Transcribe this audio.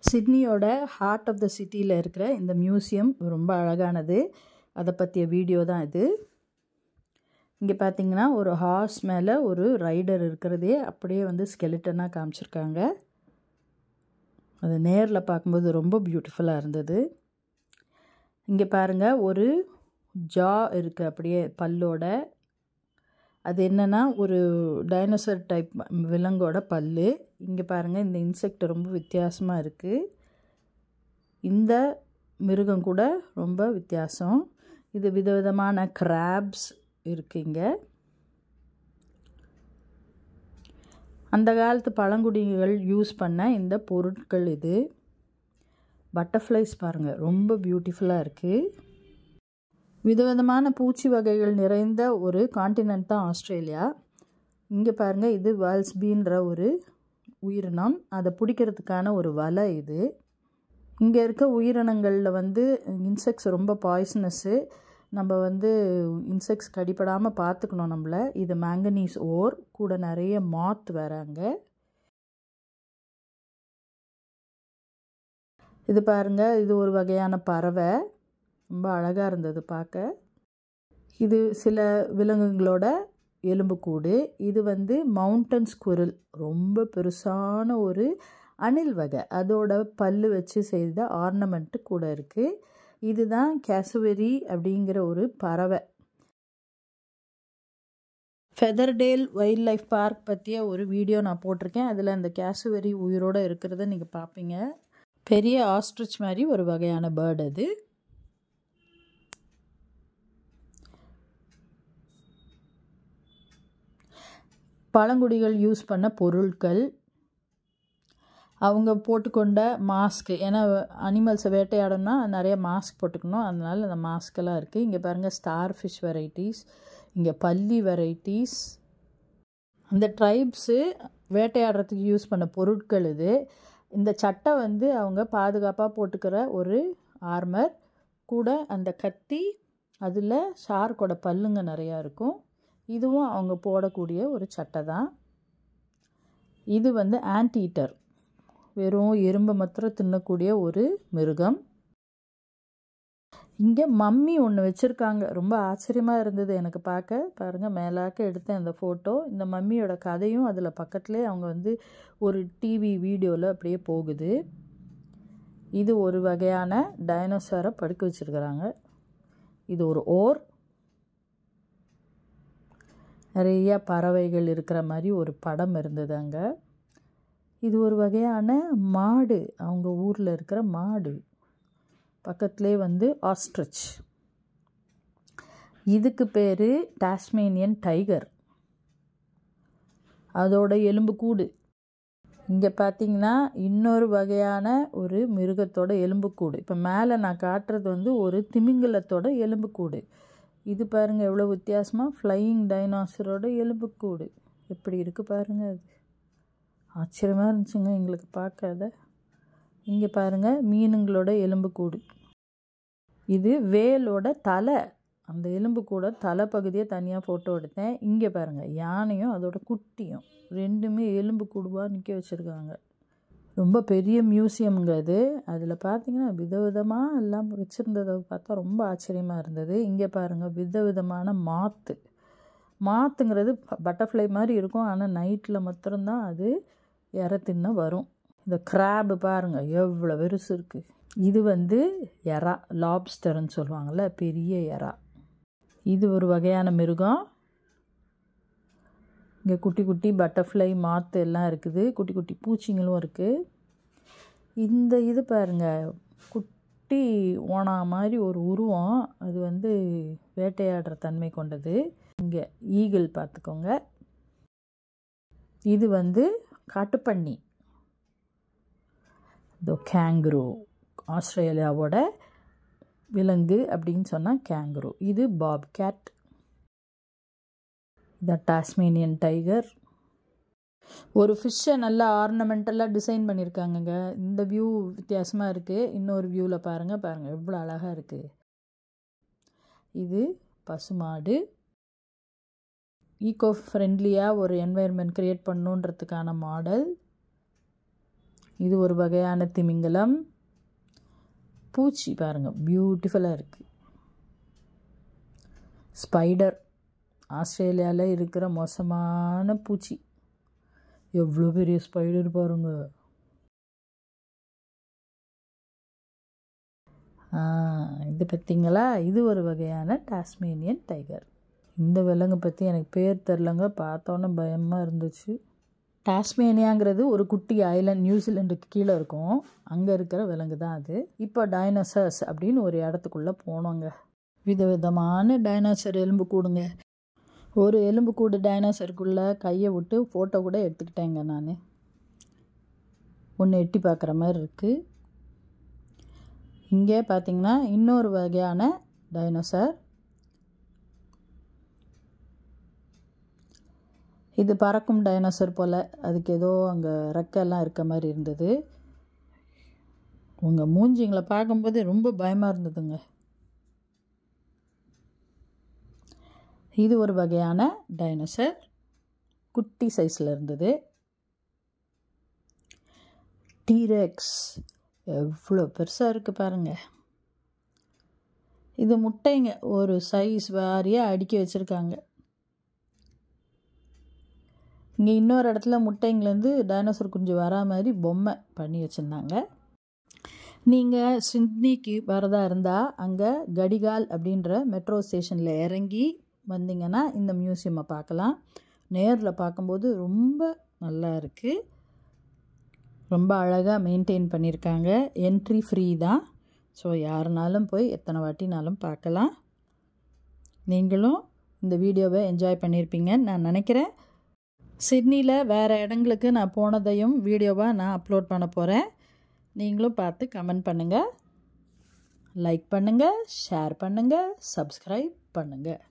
சிட்னியோட heart of the சிட்டியில் இருக்கிற இந்த மியூசியம் ரொம்ப அழகானது. அதை பற்றிய வீடியோ தான் இது. இங்கே பார்த்தீங்கன்னா ஒரு ஹார்ஸ் மேலே ஒரு ரைடர் இருக்கிறதே அப்படியே ஸ்கெலிட்டனாக காமிச்சிருக்காங்க. அது நேரில் பார்க்கும்போது ரொம்ப பியூட்டிஃபுல்லாக இருந்தது. இங்கே பாருங்கள், ஒரு ஜா இருக்குது அப்படியே பல்லோட. அது என்னென்னா ஒரு டைனோசர் டைப் விலங்கோட பல். இங்கே பாருங்கள், இந்த இன்செக்ட் ரொம்ப வித்தியாசமாக இருக்குது. இந்த மிருகம் கூட ரொம்ப வித்தியாசம். இது விதவிதமான கிராப்ஸ் இருக்குது இங்கே. அந்த காலத்து பழங்குடிகள் யூஸ் பண்ண இந்த பொருட்கள் இது. பட்டர்ஃப்ளைஸ் பாருங்கள், ரொம்ப பியூட்டிஃபுல்லாக இருக்குது. விதவிதமான பூச்சி வகைகள் நிறைந்த ஒரு காண்டினென்ட் தான் ஆஸ்திரேலியா. இங்கே பாருங்கள், இது வால்ஸ்பீன்ற ஒரு உயிரினம். அதை பிடிக்கிறதுக்கான ஒரு வலை இது. இங்கே இருக்க உயிரினங்களில் இன்செக்ட்ஸ் ரொம்ப பாய்சனஸ்ஸு. நம்ம இன்செக்ட்ஸ் கடிப்படாமல் பார்த்துக்கணும் நம்மளை. இது மேங்கனீஸ் ஓர் கூட நிறைய மாத் வராங்க. இது பாருங்கள், இது ஒரு வகையான பறவை. ரொம்ப அழகாக இருந்தது பார்க்க. இது சில விலங்குகளோட எலும்புக்கூடு. இது மவுண்டன் ஸ்குரில், ரொம்ப பெருசான ஒரு அணில் வகை. அதோட பல்லு வச்சு செய்த ஆர்னமெண்ட்டு கூட இருக்குது. இதுதான் கேசுவரி அப்படிங்கிற ஒரு பறவை. ஃபெதர்டேல் வைல்ட் லைஃப் பார்க் பற்றிய ஒரு வீடியோ நான் போட்டிருக்கேன். அதில் அந்த கேசுவரி உயிரோடு இருக்கிறத நீங்கள் பார்ப்பீங்க. பெரிய ஆஸ்ட்ரிச் மாதிரி ஒரு வகையான பேர்டு அது. பழங்குடிகள் யூஸ் பண்ண பொருட்கள், அவங்க போட்டுக்கொண்ட மாஸ்க்கு. ஏன்னா அனிமல்ஸை வேட்டையாடணும்னா நிறைய மாஸ்க் போட்டுக்கணும், அதனால் அந்த மாஸ்கெல்லாம் இருக்குது. இங்கே பாருங்கள், ஸ்டார் ஃபிஷ் வெரைட்டிஸ், இங்கே பல்லி வெரைட்டிஸ். அந்த ட்ரைப்ஸு வேட்டையாடுறதுக்கு யூஸ் பண்ண பொருட்கள் இது. இந்த சட்டை அவங்க பாதுகாப்பாக போட்டுக்கிற ஒரு ஆர்மர் கூட. அந்த கத்தி, அதில் ஷார்க்கோட பல்லுங்க நிறையா இருக்கும். இதுவும் அவங்க போடக்கூடிய ஒரு சட்டை தான். இது ஆன்டீட்டர், வெறும் எறும்பை மாத்திரம் தின்னக்கூடிய ஒரு மிருகம். இங்கே மம்மி ஒன்று வச்சுருக்காங்க. ரொம்ப ஆச்சரியமாக இருந்தது எனக்கு பார்க்க. பாருங்கள், மேலாக்க எடுத்தேன் அந்த ஃபோட்டோ. இந்த மம்மியோட கதையும் அதில் பக்கத்துலேயே அவங்க ஒரு டிவி வீடியோவில் அப்படியே போகுது. இது ஒரு வகையான டைனோசரை படுக்க வச்சுருக்கிறாங்க. இது ஒரு ஓர். நிறைய பறவைகள் இருக்கிற மாதிரி ஒரு படம் இருந்தது அங்கே. இது ஒரு வகையான மாடு, அவங்க ஊரில் இருக்கிற மாடு. பக்கத்துலேயே ஆஸ்ட்ரிச். இதுக்கு பேர் டாஸ்மேனியன் டைகர், அதோட எலும்புக்கூடு. இங்கே பார்த்தீங்கன்னா இன்னொரு வகையான ஒரு மிருகத்தோட எலும்புக்கூடு. இப்போ மேலே நான் காட்டுறது ஒரு திமிங்கலத்தோட எலும்புக்கூடு. இது பாருங்கள் எவ்வளோ வித்தியாசமாக ஃப்ளையிங் டைனாசரோட எலும்புக்கூடு எப்படி இருக்குது பாருங்கள். அது ஆச்சரியமாக இருந்துச்சுங்க எங்களுக்கு பார்க்காத. இங்கே பாருங்கள், மீனுங்களோட எலும்புக்கூடு. இது வேலோட தலை. அந்த எலும்புக்கூட தலை பகுதியை தனியாக ஃபோட்டோ எடுத்தேன். இங்கே பாருங்கள், யானையும் அதோட குட்டியும் ரெண்டுமே எலும்புக்கூடுவாக நிற்க வச்சுருக்காங்க. ரொம்ப பெரிய மியூசியமுங்க அது. அதில் பார்த்தீங்கன்னா விதவிதமாக எல்லாம் வச்சுருந்ததை பார்த்தா ரொம்ப ஆச்சரியமாக இருந்தது. இங்கே பாருங்கள், விதவிதமான மாத்து. மாத்துங்கிறது பட்டர்ஃப்ளை மாதிரி இருக்கும், ஆனால் நைட்டில் மாத்திரம்தான் அது தின்ன வரும். இந்த கிராபு பாருங்கள் எவ்வளோ பெருசு இருக்குது. இது எறா, லாப்ஸ்டர்ன்னு சொல்லுவாங்கள்ல, பெரிய எறா. இது ஒரு வகையான மிருகம். இங்கே குட்டி குட்டி பட்டர்ஃப்ளை, மாத்து எல்லாம் இருக்குது. குட்டி குட்டி பூச்சிங்களும் இருக்குது. இந்த இது பாருங்கள், குட்டி ஓனா மாதிரி ஒரு உருவம். அது வேட்டையாடுற தன்மை கொண்டது. இங்கே ஈகிள் பார்த்துக்கோங்க. இது காட்டுப்பன்னி. இதோ கேங்குரு, ஆஸ்திரேலியாவோட விலங்கு அப்படின்னு சொன்னால் கேங்குரு. இது பாப் கேட். இந்த டாஸ்மேனியன் டைகர். ஒரு ஃபிஷ்ஷை நல்லா ஆர்னமெண்டலாக டிசைன் பண்ணியிருக்காங்கங்க. இந்த வியூ வித்தியாசமாக இருக்குது. இன்னொரு வியூவில் பாருங்கள் எவ்வளோ அழகாக இருக்குது. இது பசுமாடு. ஈகோ ஃப்ரெண்ட்லியாக ஒரு என்வைரன்மெண்ட் க்ரியேட் பண்ணணுன்றதுக்கான மாடல். இது ஒரு வகையான திமிங்கலம். பூச்சி பாருங்கள், பியூட்டிஃபுல்லாக இருக்குது. ஸ்பைடர், ஆஸ்திரேலியாவில் இருக்கிற மோசமான பூச்சி. எவ்வளோ பெரிய ஸ்பைடர் பாருங்க. இது பார்த்திங்களா, இது ஒரு வகையான டாஸ்மேனியன் டைகர். இந்த விலங்கு பற்றி எனக்கு பேர் தெரிலங்க, பார்த்தோன்னே பயமாக இருந்துச்சு. டாஸ்மேனியாங்கிறது ஒரு குட்டி ஐலண்ட், நியூசிலாண்டுக்கு கீழே இருக்கும். அங்கே இருக்கிற விலங்கு தான் அது. இப்போ டைனோசர்ஸ் அப்படின்னு ஒரு இடத்துக்குள்ளே போனோங்க. விதவிதமான டைனோசர் எலும்பு கூடுங்க. ஒரு எலும்பு கூடு டைனோசருக்குள்ளே கையை விட்டு ஃபோட்டோ கூட எடுத்துக்கிட்டேங்க நான். ஒன்று எட்டி பார்க்குற மாதிரி இருக்குது. இங்கே பார்த்திங்கன்னா இன்னொரு வகையான டைனோசர். இது பறக்கும் டைனோசர் போல். அதுக்கு ஏதோ அங்கே ரெக்கெல்லாம் இருக்க மாதிரி இருந்தது. உங்கள் மூஞ்சிங்களை பார்க்கும்போது ரொம்ப பயமாக இருந்ததுங்க. இது ஒரு வகையான டைனோசர், குட்டி சைஸில் இருந்தது. டீரெக்ஸ் எவ்வளோ பெருசாக இருக்குது பாருங்கள். இது முட்டைங்க, ஒரு சைஸ் வாரியாக அடுக்கி வச்சுருக்காங்க. இங்கே இன்னொரு இடத்துல முட்டைங்கலேருந்து டைனோசர் குஞ்சு வரா மாதிரி பொம்மை பண்ணி வச்சுருந்தாங்க. நீங்கள் சிட்னிக்கு வரதா இருந்தால் அங்கே கடிகால் அப்படின்ற மெட்ரோ ஸ்டேஷனில் இறங்கி வந்தீங்கன்னா இந்த மியூசியமை பார்க்கலாம். நேரில் பார்க்கும்போது ரொம்ப நல்லா இருக்குது. ரொம்ப அழகாக மெயின்டைன் பண்ணியிருக்காங்க. என்ட்ரி ஃப்ரீ தான். ஸோ யாருனாலும் போய் எத்தனை வாட்டினாலும் பார்க்கலாம். நீங்களும் இந்த வீடியோவை என்ஜாய் பண்ணியிருப்பீங்கன்னு நான் நினைக்கிறேன். சிட்னியில் வேறு இடங்களுக்கு நான் போனதையும் வீடியோவாக நான் அப்லோட் பண்ண போகிறேன். நீங்களும் பார்த்து கமெண்ட் பண்ணுங்கள், லைக் பண்ணுங்கள், ஷேர் பண்ணுங்கள், சப்ஸ்கிரைப் பண்ணுங்கள்.